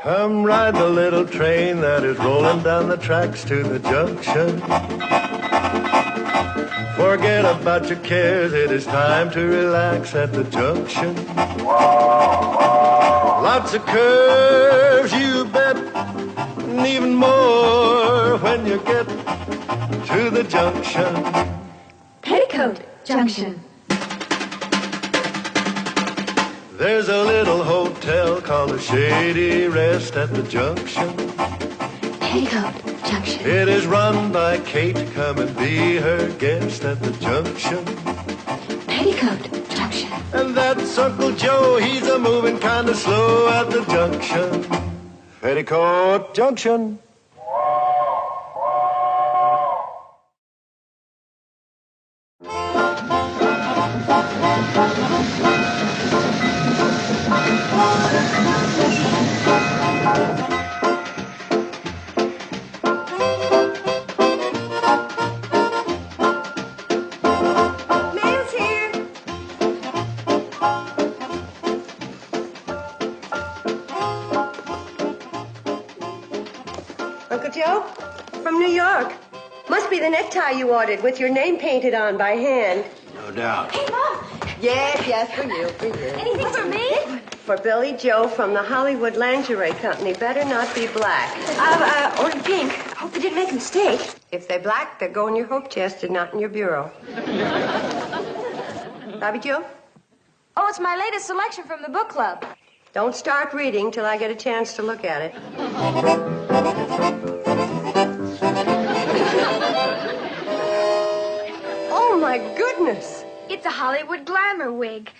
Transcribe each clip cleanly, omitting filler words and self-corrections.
Come ride the little train that is rolling down the tracks to the junction. Forget about your cares, it is time to relax at the junction. Lots of curves, you bet, and even more when you get to the junction. Petticoat Junction. There's a little hotel called the Shady Rest at the junction. Petticoat Junction. It is run by Kate. Come and be her guest at the junction. Petticoat Junction. And that's Uncle Joe. He's a moving kind of slow at the junction. Petticoat Junction. Uncle Joe? From New York. Must be the necktie you ordered with your name painted on by hand. No doubt. Hey, Mom. Yes, for you. Anything for me? For Billy Joe from the Hollywood Lingerie Company. Better not be black. Ordered pink. Hope they didn't make a mistake. If they're black, they'll go in your hope chest and not in your bureau. Bobby Joe? Oh, it's my latest selection from the book club. Don't start reading till I get a chance to look at it. Oh, my goodness. It's a Hollywood glamour wig.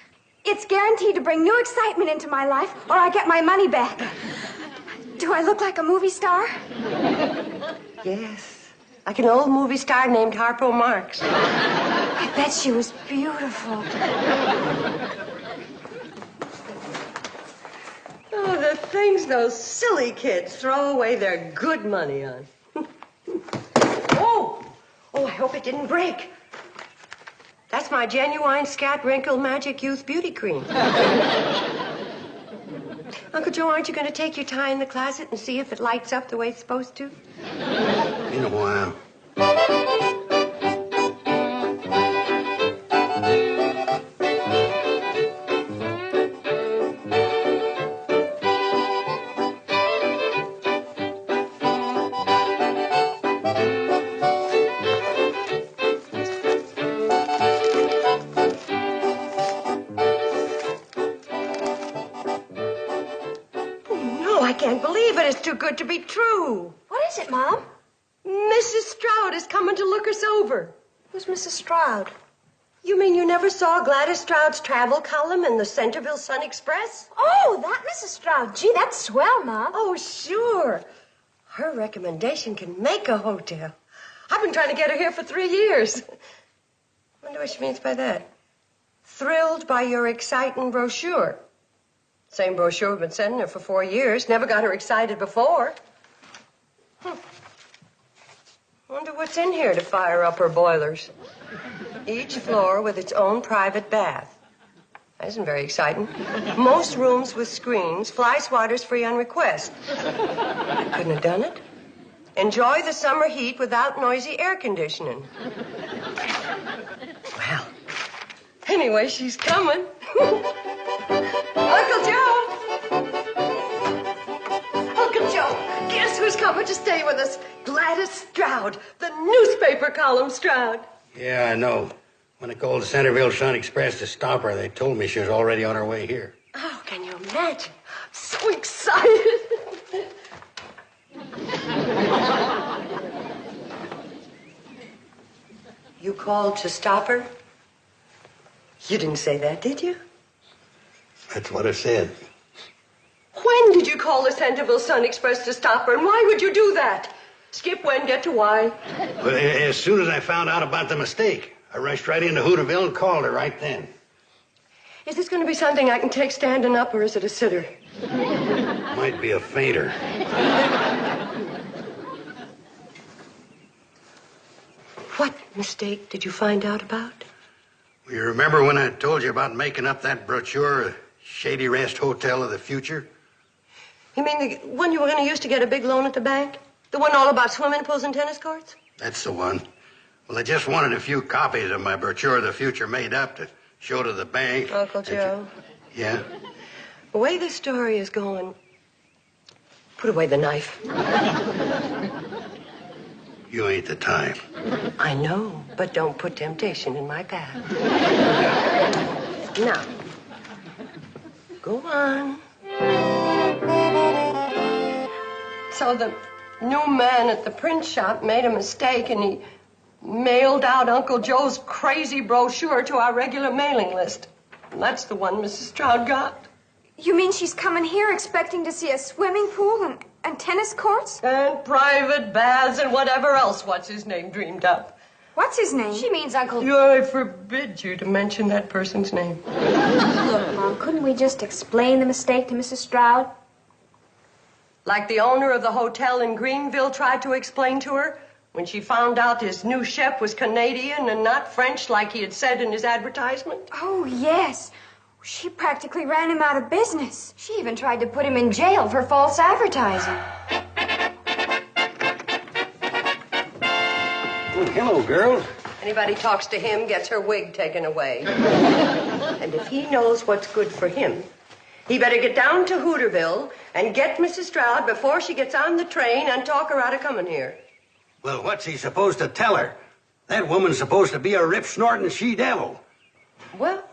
It's guaranteed to bring new excitement into my life, or I get my money back. Do I look like a movie star? Yes. Like an old movie star named Harpo Marx. I bet she was beautiful. Oh, the things those silly kids throw away their good money on. Oh, I hope it didn't break. That's my genuine Scat Wrinkle Magic Youth Beauty Cream. Uncle Joe, aren't you going to take your tie in the closet and see if it lights up the way it's supposed to? In a while. I can't believe it. It's too good to be true. What is it, Mom? Mrs. Stroud is coming to look us over. Who's Mrs. Stroud? You mean you never saw Gladys Stroud's travel column in the Centerville Sun Express? Oh, that Mrs. Stroud. Gee, that's swell, Mom. Oh, sure. Her recommendation can make a hotel. I've been trying to get her here for 3 years. Wonder what she means by that. Thrilled by your exciting brochure. Same brochure we've been sending her for 4 years. Never got her excited before. Wonder what's in here to fire up her boilers. Each floor with its own private bath. That isn't very exciting. Most rooms with screens. Fly swatters free on request. I couldn't have done it. Enjoy the summer heat without noisy air conditioning. Well, anyway, she's coming. Uncle Joe! Uncle Joe, guess who's coming to stay with us? Gladys Stroud, the newspaper column Stroud. Yeah, I know. When I called the Centerville Sun Express to stop her, they told me she was already on her way here. Oh, can you imagine? I'm so excited. You called to stop her? You didn't say that, did you? That's what I said. When did you call the Centerville Sun Express to stop her, and why would you do that? Skip when, get to why. Well, as soon as I found out about the mistake, I rushed right into Hooterville and called her right then. Is this going to be something I can take standing up, or is it a sitter? Might be a fainter. What mistake did you find out about? You remember when I told you about making up that brochure? Shady Rest Hotel of the future? You mean the one you were going to use to get a big loan at the bank? The one all about swimming pools and tennis courts? That's the one. Well, I just wanted a few copies of my brochure of the future made up to show to the bank. Uncle Joe. Yeah? The way this story is going, put away the knife. You ain't the time. I know, but don't put temptation in my path. Now, go on. So the new man at the print shop made a mistake and he mailed out Uncle Joe's crazy brochure to our regular mailing list. And that's the one Mrs. Stroud got. You mean she's coming here expecting to see a swimming pool and tennis courts? And private baths and whatever else what's-his-name dreamed up. What's his name? She means Uncle... I forbid you to mention that person's name. Look, Mom, couldn't we just explain the mistake to Mrs. Stroud? Like the owner of the hotel in Greenville tried to explain to her when she found out his new chef was Canadian and not French like he had said in his advertisement. Oh, yes. She practically ran him out of business. She even tried to put him in jail for false advertising. Oh, hello, girls. Anybody talks to him gets her wig taken away. And if he knows what's good for him, he better get down to Hooterville and get Mrs. Stroud before she gets on the train and talk her out of coming here. Well, what's he supposed to tell her? That woman's supposed to be a rip-snorting she-devil. Well,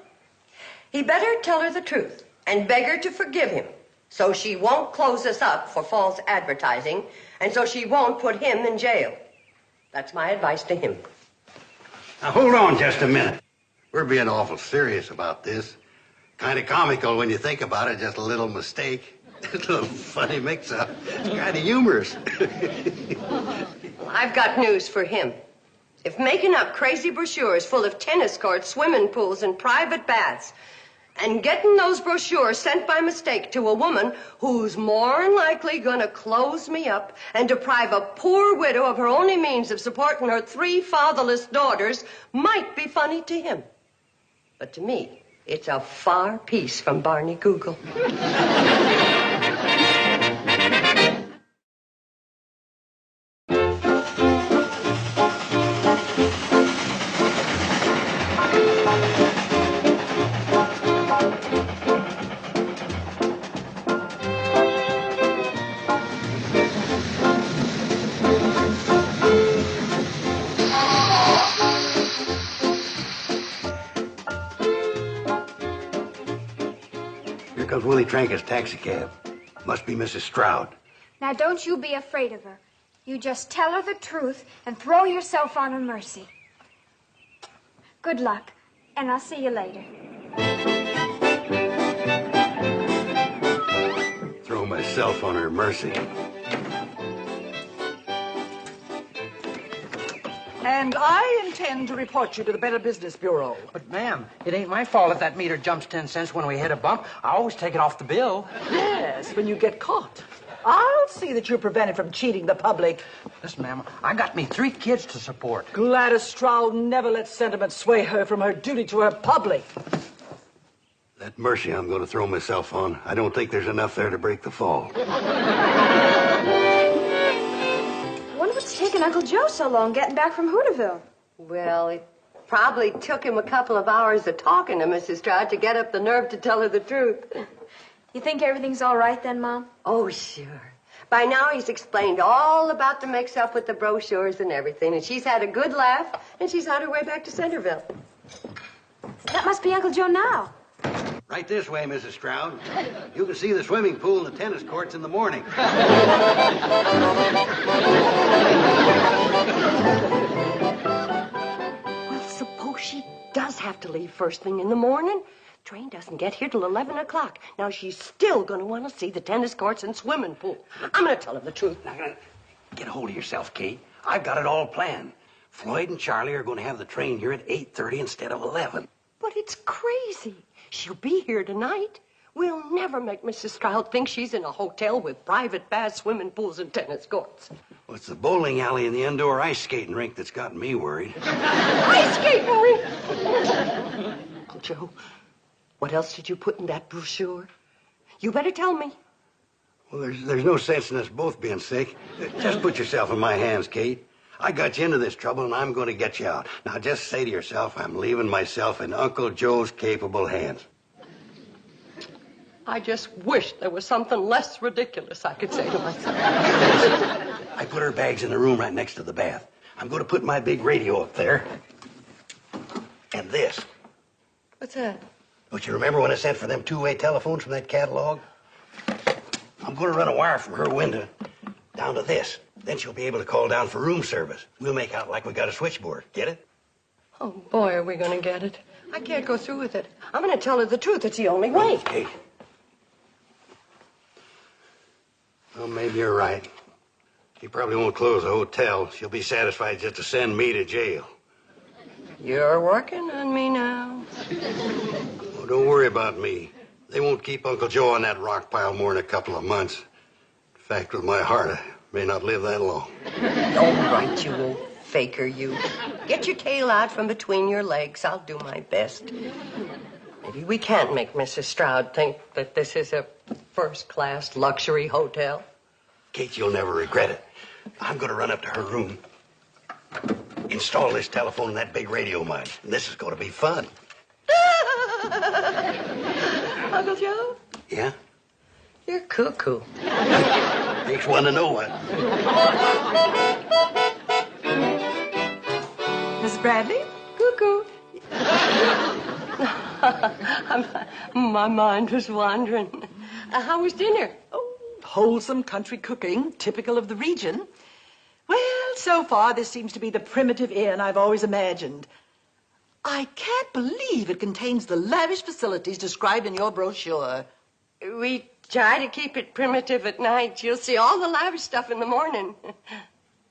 he better tell her the truth and beg her to forgive him so she won't close us up for false advertising and so she won't put him in jail. That's my advice to him. Now, hold on just a minute. We're being awful serious about this. Kind of comical when you think about it, just a little mistake. A little funny mix-up. It's kind of humorous. I've got news for him. If making up crazy brochures full of tennis courts, swimming pools, and private baths, and getting those brochures sent by mistake to a woman who's more than likely gonna close me up and deprive a poor widow of her only means of supporting her 3 fatherless daughters might be funny to him. But to me, it's a far piece from Barney Google. Here comes Willie Tranker's taxicab. Must be Mrs. Stroud. Now, don't you be afraid of her. You just tell her the truth and throw yourself on her mercy. Good luck, and I'll see you later. Throw myself on her mercy. And I intend to report you to the Better Business Bureau. But, ma'am, it ain't my fault if that meter jumps 10 cents when we hit a bump. I always take it off the bill. Yes, when you get caught. I'll see that you're prevented from cheating the public. Listen, ma'am, I got me 3 kids to support. Gladys Stroud never let sentiment sway her from her duty to her public. That mercy I'm going to throw myself on. I don't think there's enough there to break the fall. I wonder what's taking Uncle Joe so long getting back from Hooterville. Well, it probably took him a couple of hours of talking to Mrs. Stroud to get up the nerve to tell her the truth. You think everything's all right then, Mom? Oh, sure. By now, he's explained all about the mix-up with the brochures and everything, and she's had a good laugh, and she's on her way back to Centerville. That must be Uncle Joe now. Right this way, Mrs. Stroud. You can see the swimming pool and the tennis courts in the morning. Well, suppose she does have to leave first thing in the morning. Train doesn't get here till 11 o'clock. Now, she's still going to want to see the tennis courts and swimming pool. I'm going to tell her the truth. Now, get a hold of yourself, Kate. I've got it all planned. Floyd and Charlie are going to have the train here at 8:30 instead of 11. But it's crazy. She'll be here tonight. We'll never make Mrs. Stroud think she's in a hotel with private baths, swimming pools, and tennis courts. Well, it's the bowling alley and the indoor ice skating rink that's got me worried. Ice skating rink! Uncle Joe, What else did you put in that brochure? You better tell me. Well, there's no sense in us both being sick. Just put yourself in my hands, Kate. I got you into this trouble, and I'm going to get you out. Now, just say to yourself, I'm leaving myself in Uncle Joe's capable hands. I just wish there was something less ridiculous I could say to myself. I put her bags in the room right next to the bath. I'm going to put my big radio up there. And this. What's that? Don't you remember when I sent for them two-way telephones from that catalog? I'm going to run a wire from her window down to this. Then she'll be able to call down for room service. We'll make out like we got a switchboard. Get it? Oh, boy, are we going to get it. I can't go through with it. I'm going to tell her the truth. It's the only way. Kate. Well, maybe you're right. She probably won't close the hotel. She'll be satisfied just to send me to jail. You're working on me now. Oh, don't worry about me. They won't keep Uncle Joe on that rock pile more than a couple of months. In fact, with my heart, I may not live that long. All right, you old faker, you. Get your tail out from between your legs. I'll do my best. Maybe we can't make Mrs. Stroud think that this is a first-class luxury hotel. Kate, you'll never regret it. I'm going to run up to her room, install this telephone and that big radio of mine, and this is going to be fun. Uncle Joe? Yeah? You're cuckoo. Takes one to know one. Miss Bradley? Cuckoo. My mind was wandering. How was dinner? Oh, wholesome country cooking, typical of the region. Well, so far, this seems to be the primitive inn I've always imagined. I can't believe it contains the lavish facilities described in your brochure. We try to keep it primitive at night. You'll see all the lavish stuff in the morning.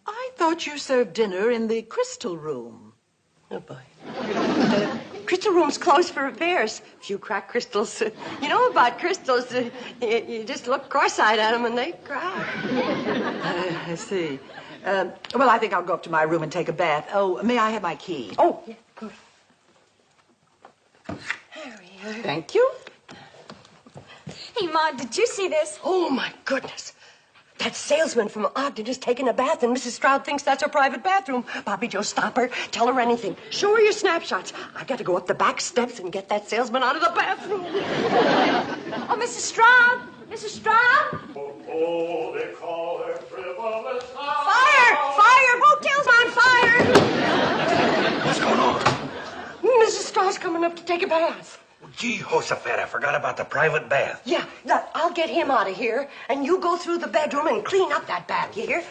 I thought you served dinner in the crystal room. Oh, boy. The crystal room's closed for repairs. A few cracked crystals. You know about crystals. You just look cross-eyed at them and they crack. I see. Well, I think I'll go up to my room and take a bath. Oh, may I have my key? Oh, yeah, good. Harry. Thank you. Hey, Ma, did you see this? Oh, my goodness. That salesman from Ogden is taking a bath, and Mrs. Stroud thinks that's her private bathroom. Bobby Joe, stop her. Tell her anything. Show her your snapshots. I got to go up the back steps and get that salesman out of the bathroom. Oh, Mrs. Stroud! Mrs. Stroud! Oh, they call her frivolous. Fire! Fire! Motel's on fire! What's going on? Mrs. Stroud's coming up to take a bath. Gee, Josephat, I forgot about the private bath. Yeah, look, I'll get him out of here, and you go through the bedroom and clean up that bath, you hear?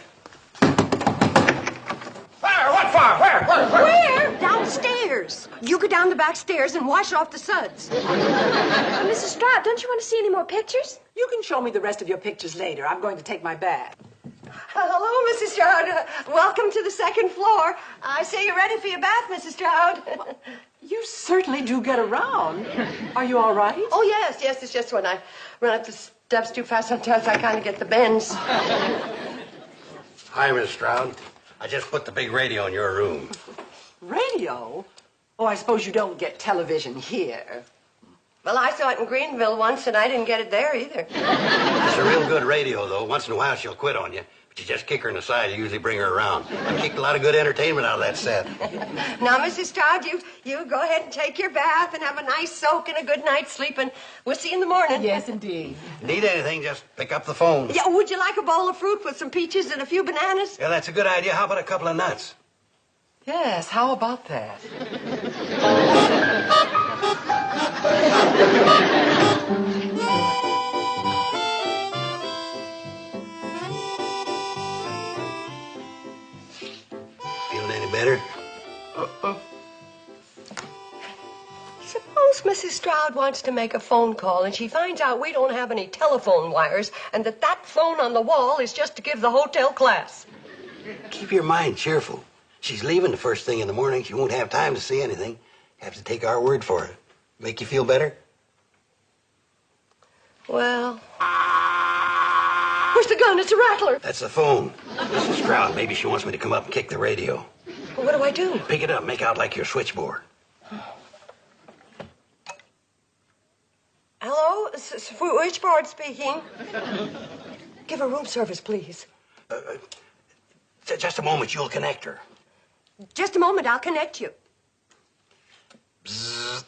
Fire? What fire? Where? Where? Downstairs. You go down the back stairs and wash off the suds. Mrs. Stroud, don't you want to see any more pictures? You can show me the rest of your pictures later. I'm going to take my bath. Hello, Mrs. Stroud. Welcome to the second floor. I say you're ready for your bath, Mrs. Stroud. You certainly do get around. Are you all right? Oh, yes. It's just when I run up the steps too fast, sometimes I kind of get the bends. Hi, Miss Stroud. I just put the big radio in your room. Radio? Oh, I suppose you don't get television here. Well, I saw it in Greenville once, and I didn't get it there either. It's a real good radio, though. Once in a while, she'll quit on you. But you just kick her in the side. You usually bring her around. I kicked a lot of good entertainment out of that set. Now, Mrs. Stroud, you go ahead and take your bath and have a nice soak and a good night's sleep, and we'll see you in the morning. Yes, indeed. Need anything, just pick up the phone. Yeah, would you like a bowl of fruit with some peaches and a few bananas? Yeah, that's a good idea. How about a couple of nuts? Yes, how about that? Feeling any better? Suppose Mrs. Stroud wants to make a phone call and she finds out we don't have any telephone wires and that phone on the wall is just to give the hotel class. Keep your mind cheerful. She's leaving the first thing in the morning. She won't have time to see anything. You have to take our word for it. Make you feel better? Well... Where's the gun? It's a rattler. That's the phone. Mrs. Stroud, maybe she wants me to come up and kick the radio. Well, what do I do? Pick it up. Make out like your switchboard. Switchboard speaking. Give her room service, please. Just a moment, you'll connect her. Just a moment, I'll connect you. Bzzz.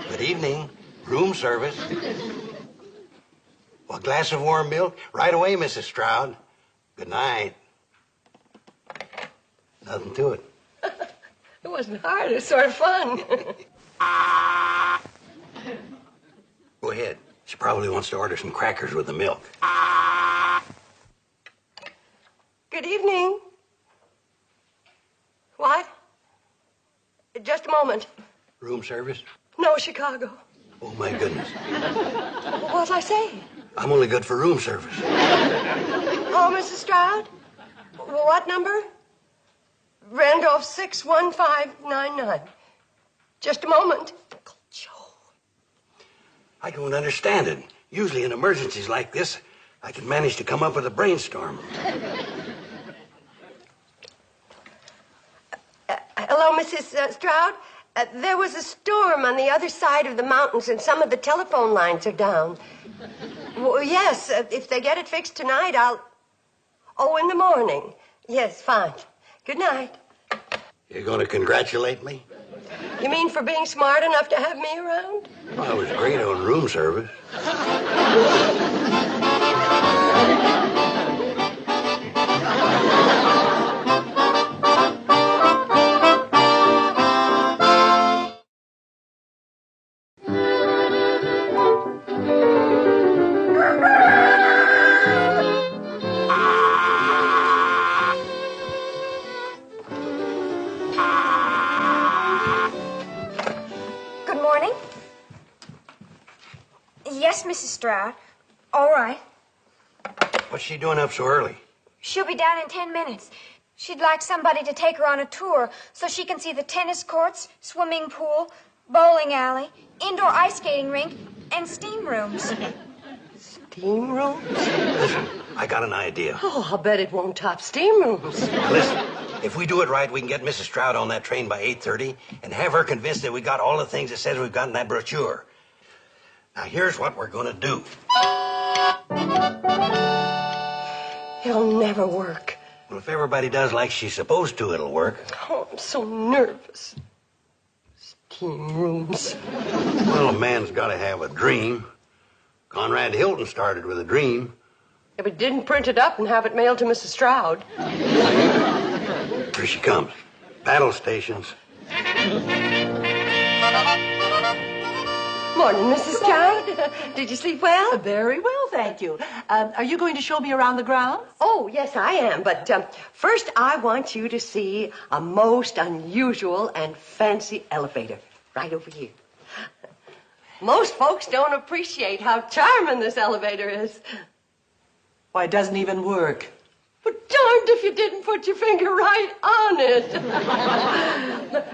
Good evening. Room service. A glass of warm milk? Right away, Mrs. Stroud. Good night. Nothing to it. It wasn't hard. It was sort of fun. Go ahead. She probably wants to order some crackers with the milk. Good evening. What? Just a moment. Room service? No, Chicago. Oh, my goodness. What'll I say? I'm only good for room service. Oh, Mrs. Stroud? What number? Randolph 61599. Just a moment. Uncle Joe. I don't understand it. Usually in emergencies like this, I can manage to come up with a brainstorm. Hello, Mrs. Stroud? There was a storm on the other side of the mountains, and some of the telephone lines are down. Well, yes, if they get it fixed tonight, I'll... Oh, in the morning. Yes, fine. Good night. You're going to congratulate me? You mean for being smart enough to have me around? Well, I was great on room service. Yes, Mrs. Stroud. All right. What's she doing up so early? She'll be down in 10 minutes. She'd like somebody to take her on a tour so she can see the tennis courts, swimming pool, bowling alley, indoor ice skating rink, and steam rooms. Steam rooms? Listen, I got an idea. Oh, I'll bet it won't top steam rooms. Now listen, if we do it right, we can get Mrs. Stroud on that train by 8:30 and have her convinced that we got all the things it says we've got in that brochure. Now, here's what we're going to do. It'll never work. Well, if everybody does like she's supposed to, it'll work. Oh, I'm so nervous. Steam rooms. Well, a man's got to have a dream. Conrad Hilton started with a dream. If it didn't print it up and have it mailed to Mrs. Stroud. Here she comes. Battle stations. Morning, Mrs. Stroud. Did you sleep well? Very well, thank you. Are you going to show me around the grounds? Oh, yes, I am. But first, I want you to see a most unusual and fancy elevator right over here. Most folks don't appreciate how charming this elevator is. Why, it doesn't even work. But darned if you didn't put your finger right on it.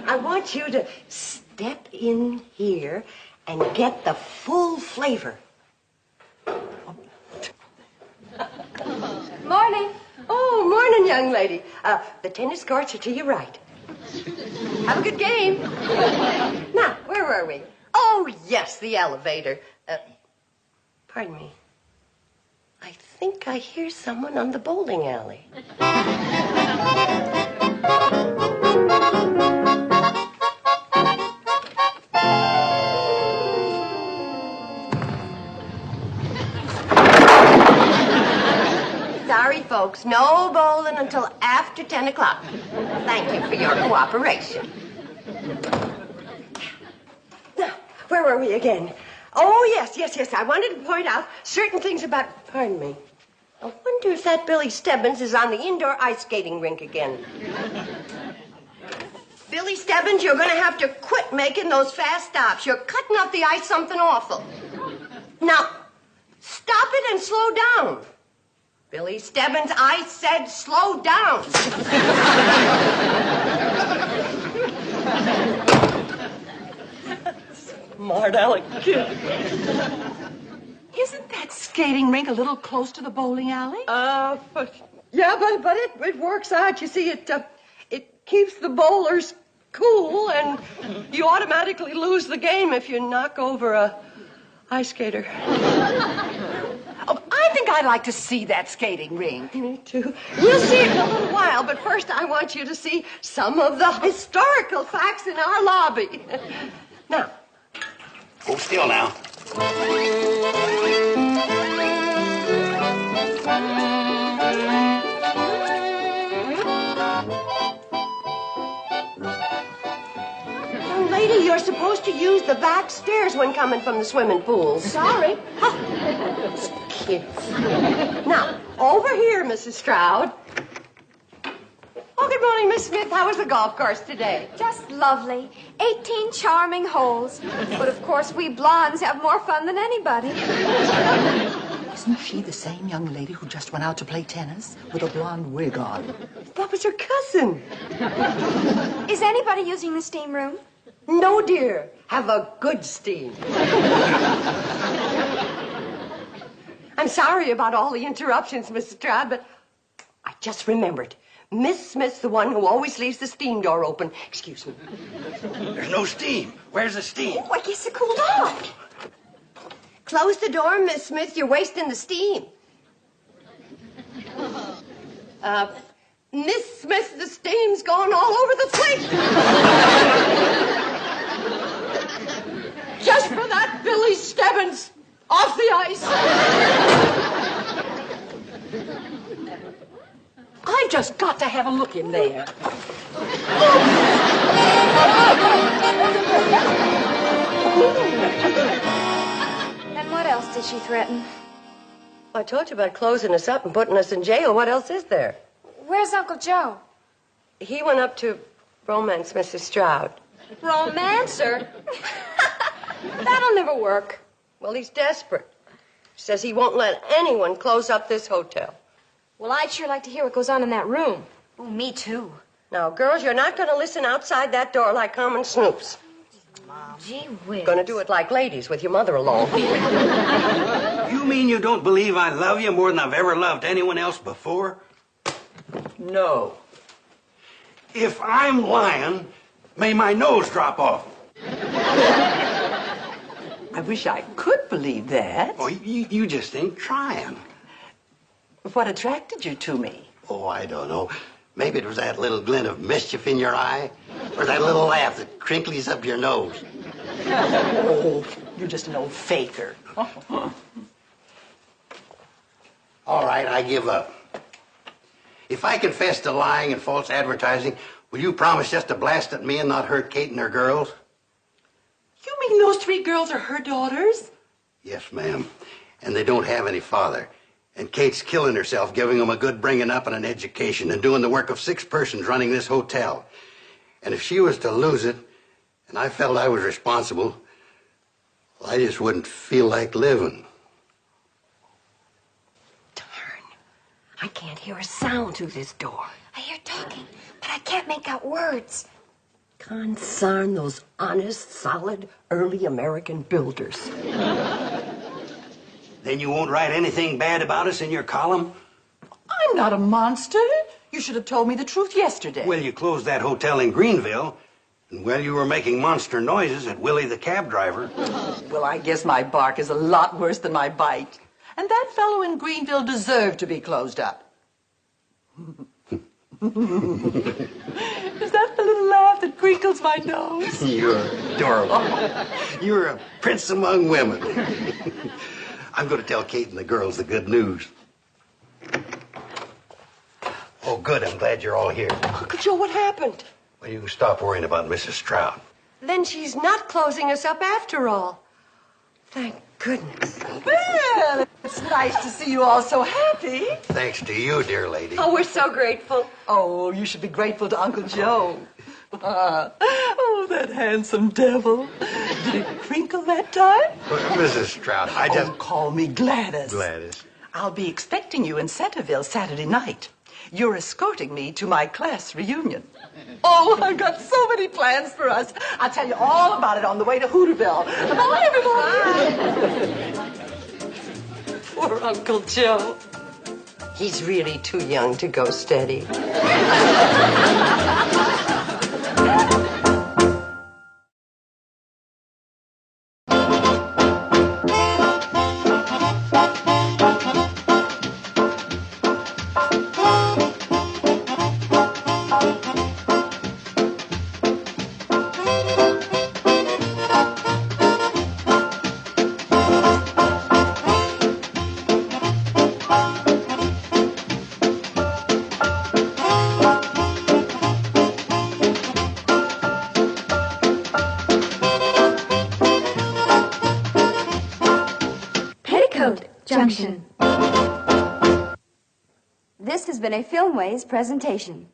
I want you to step in here and get the full flavor. Morning. Oh, morning, young lady. The tennis courts are to your right. Have a good game. Now, where were we? Oh, yes, the elevator. Pardon me. I think I hear someone on the bowling alley. Sorry, folks, no bowling until after 10 o'clock. Thank you for your cooperation. Now, where were we again? Oh, yes. I wanted to point out certain things about... Pardon me. I wonder if that Billy Stebbins is on the indoor ice skating rink again. Billy Stebbins, you're going to have to quit making those fast stops. You're cutting up the ice something awful. Now, stop it and slow down. Billy Stebbins, I said slow down. Smart aleck kid. Isn't that skating rink a little close to the bowling alley? But it works out. You see, it keeps the bowlers cool, and you automatically lose the game if you knock over a ice skater. Oh, I think I'd like to see that skating rink. Me too. We'll see it in a little while, but first I want you to see some of the historical facts in our lobby. Now. Hold still now. Young lady, you're supposed to use the back stairs when coming from the swimming pool. Sorry. Kids. Now, over here, Mrs. Stroud. Oh, good morning, Miss Smith. How was the golf course today? Just lovely. 18 charming holes. But of course, we blondes have more fun than anybody. Isn't she the same young lady who just went out to play tennis with a blonde wig on? That was her cousin. Is anybody using the steam room? No, dear. Have a good steam. I'm sorry about all the interruptions, Mrs. Stroud, but I just remembered. Miss Smith's the one who always leaves the steam door open. Excuse me. There's no steam. Where's the steam? Oh, I guess it cooled off. Close the door, Miss Smith. You're wasting the steam. Miss Smith, the steam's gone all over the place. Just for that Billy Stebbins off the ice. I've just got to have a look in there. And what else did she threaten? I told you about closing us up and putting us in jail. What else is there? Where's Uncle Joe? He went up to romance Mrs. Stroud. Romancer? That'll never work. Well, he's desperate. Says he won't let anyone close up this hotel. Well, I'd sure like to hear what goes on in that room. Oh, me too. Now, girls, you're not going to listen outside that door like common snoops. Gee whiz. Going to do it like ladies with your mother along. You mean you don't believe I love you more than I've ever loved anyone else before? No. If I'm lying, may my nose drop off. I wish I could believe that. Oh, you just ain't trying. What attracted you to me? Oh, I don't know. Maybe it was that little glint of mischief in your eye, or that little laugh that crinkles up your nose. Oh, you're just an old faker. All right, I give up. If I confess to lying and false advertising, will you promise just to blast at me and not hurt Kate and her girls? You mean those 3 girls are her daughters? Yes, ma'am. And they don't have any father. And Kate's killing herself, giving them a good bringing up and an education, and doing the work of 6 persons running this hotel. And if she was to lose it, and I felt I was responsible, well, I just wouldn't feel like living. Darn. I can't hear a sound through this door. I hear talking, but I can't make out words. Consarn those honest, solid, early American builders. Then you won't write anything bad about us in your column? I'm not a monster. You should have told me the truth yesterday. Well, you closed that hotel in Greenville, and well, you were making monster noises at Willie the cab driver. Well, I guess my bark is a lot worse than my bite. And that fellow in Greenville deserved to be closed up. Is that the little laugh that crinkles my nose? You're adorable. You're a prince among women. I'm going to tell Kate and the girls the good news. Oh, good. I'm glad you're all here. Uncle Joe, what happened? Well, you can stop worrying about Mrs. Stroud. Then she's not closing us up after all. Thank goodness. Well, it's nice to see you all so happy. Thanks to you, dear lady. Oh, we're so grateful. Oh, you should be grateful to Uncle Joe. Oh, that handsome devil. Did it crinkle that time? Mrs. Stroud, I just... Oh, call me Gladys. Gladys. I'll be expecting you in Centerville Saturday night. You're escorting me to my class reunion. Oh, I've got so many plans for us. I'll tell you all about it on the way to Hooterville. Bye, everybody. Poor Uncle Joe. He's really too young to go steady. Junction. This has been a Filmways presentation.